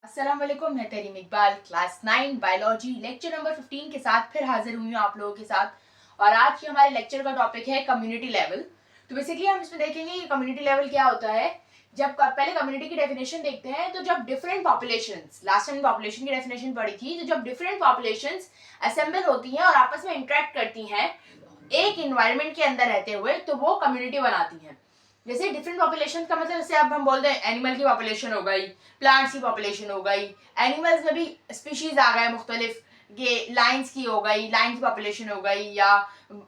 अस्सलाम वालेकुम, मैं Tarim Iqbal class 9 biology lecture number 15 के साथ फिर हाजिर हुई हूँ आप लोगों के साथ। और आज की हमारे लेक्चर का टॉपिक है कम्युनिटी लेवल। तो बेसिकली हम इसमें देखेंगे कि कम्युनिटी लेवल क्या होता है। जब पहले कम्युनिटी की डेफिनेशन देखते हैं तो जब different populations, last time population की डेफिनेशन पढ़ी थी, तो जब डिफरेंट पॉपुलेशंस असेंबल होती हैं और आपस में इंटरेक्ट करती हैं एक इन्वायरमेंट के अंदर रहते हुए, तो वो कम्युनिटी बनाती हैं। जैसे डिफरेंट पॉपुलेशन का मतलब, जैसे अब हम बोलते हैं एनिमल की पॉपुलेशन हो गई, प्लांट्स की पॉपुलेशन हो गई, एनिमल्स में भी स्पीशीज आ गए मुख्तलिफ, ये लाइन्स की हो गई, लाइन की पॉपुलेशन हो गई, या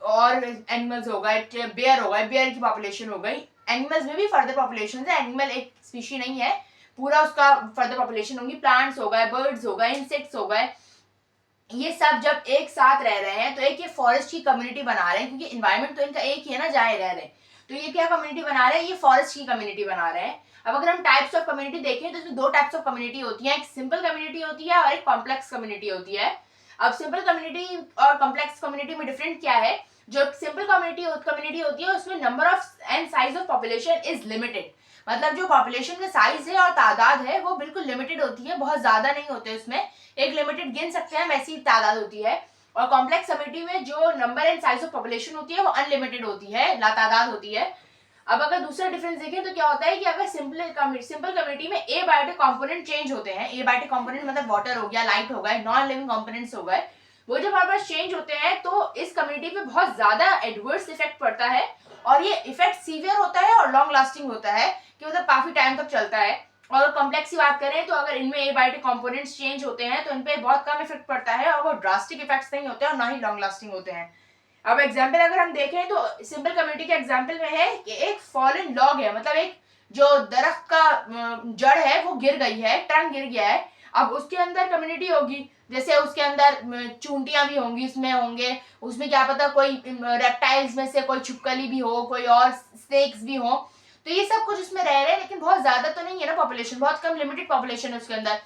और एनिमल्स हो गए, बेयर हो गए, बेयर की पॉपुलेशन हो गई। एनिमल्स में भी फर्दर पॉपुलेशन है, एनिमल एक स्पीशी नहीं है, पूरा उसका फर्दर पॉपुलेशन होगी। प्लांट्स हो गए, बर्ड्स हो गए, इंसेक्ट्स हो गए, ये सब जब एक साथ रह रहे हैं तो एक ये फॉरेस्ट की कम्युनिटी बना रहे हैं, क्योंकि इन्वायरमेंट तो इनका एक ही है ना जहाँ रह रहे हैं। तो ये क्या कम्युनिटी बना रहे हैं? ये फॉरेस्ट की कम्युनिटी बना रहे हैं। अब अगर हम टाइप्स ऑफ कम्युनिटी देखें तो इसमें दो टाइप्स ऑफ कम्युनिटी होती है, एक सिंपल कम्युनिटी होती है और एक कॉम्प्लेक्स कम्युनिटी होती है। अब सिंपल कम्युनिटी और कॉम्प्लेक्स कम्युनिटी में डिफरेंट क्या है? जो सिंपल कम्युनिटी होती है उसमें number of and size of population is limited. मतलब जो पॉपुलेशन का साइज है और तादाद है वो बिल्कुल लिमिटेड होती है, बहुत ज्यादा नहीं होते उसमें, एक लिमिटेड गिन सकते हैं वैसी तादाद होती है। और कॉम्प्लेक्स कम्युनिटी में जो number and size of population होती है वो अनलिमिटेड होती है, लातादाद होती है। अब अगर दूसरा डिफरेंस देखें तो क्या होता है कि अगर सिंपल कम्युनिटी में ए बायोटिक कंपोनेंट चेंज होते हैं, ए बायोटिक कंपोनेंट मतलब वाटर हो गया, लाइट हो गए, नॉन लिविंग कंपोनेंट्स हो गए, वो जब हमारे पास चेंज होते हैं तो इस कम्युनिटी पे बहुत ज्यादा एडवर्स इफेक्ट पड़ता है। और ये इफेक्ट सीवियर होता है और लॉन्ग लास्टिंग होता है, कि मतलब काफी टाइम तक चलता है। और कॉम्प्लेक्स की बात करें तो अगर इनमें एबायोटिक कंपोनेंट्स चेंज होते हैं तो इन पे बहुत कम इफेक्ट पड़ता है और वो ड्रास्टिक इफेक्ट्स नहीं होते और ना ही लॉन्ग लास्टिंग होते हैं। अब एग्जांपल अगर हम देखें तो सिंपल कम्युनिटी के एग्जांपल में है कि एक फॉलन लॉग है, मतलब एक जो दरख्त का जड़ है वो गिर गई है, ट्रंक गिर गया है। अब उसके अंदर कम्युनिटी होगी, जैसे उसके अंदर चूंटियां भी होंगी, उसमें होंगे, उसमें क्या पता कोई रेप्टाइल्स में से कोई छिपकली भी हो, कोई और स्नेक्स भी हो। तो ये सब कुछ उसमें रह रहे हैं, लेकिन बहुत ज्यादा तो नहीं है ना पॉपुलेशन, बहुत कम लिमिटेड पॉपुलेशन है उसके अंदर।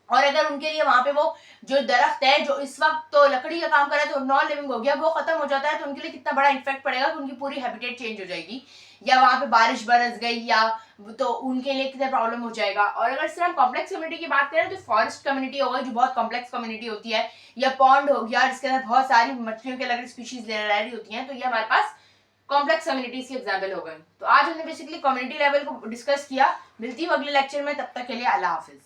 और अगर उनके लिए वहां पे वो जो दरख्त है जो इस वक्त तो लकड़ी का काम कर रहा है तो नॉन लिविंग हो गया, वो खत्म हो जाता है, तो उनके लिए कितना बड़ा इफेक्ट पड़ेगा कि उनकी पूरी हैबिटेट चेंज हो जाएगी, या वहां पे बारिश बरस गई, या तो उनके लिए कितना प्रॉब्लम हो जाएगा। और अगर सिर्फ हम कॉम्प्लेक्स कम्युनिटी की बात करें तो फॉरेस्ट कम्युनिटी हो गई, जो बहुत कॉम्प्लेक्स कम्युनिटी होती है, या पॉन्ड हो गया जिसके अंदर बहुत सारी मछलियों के अलग स्पीशीज रह रही होती हैं, तो ये हमारे पास कॉम्प्लेक्स कम्युनिटीज के एग्जाम्पल हो गए। तो आज हमने बेसिकली कम्युनिटी लेवल को डिस्कस किया। मिलती हूँ अगले लेक्चर में, तब तक के लिए अल्लाह हाफिज।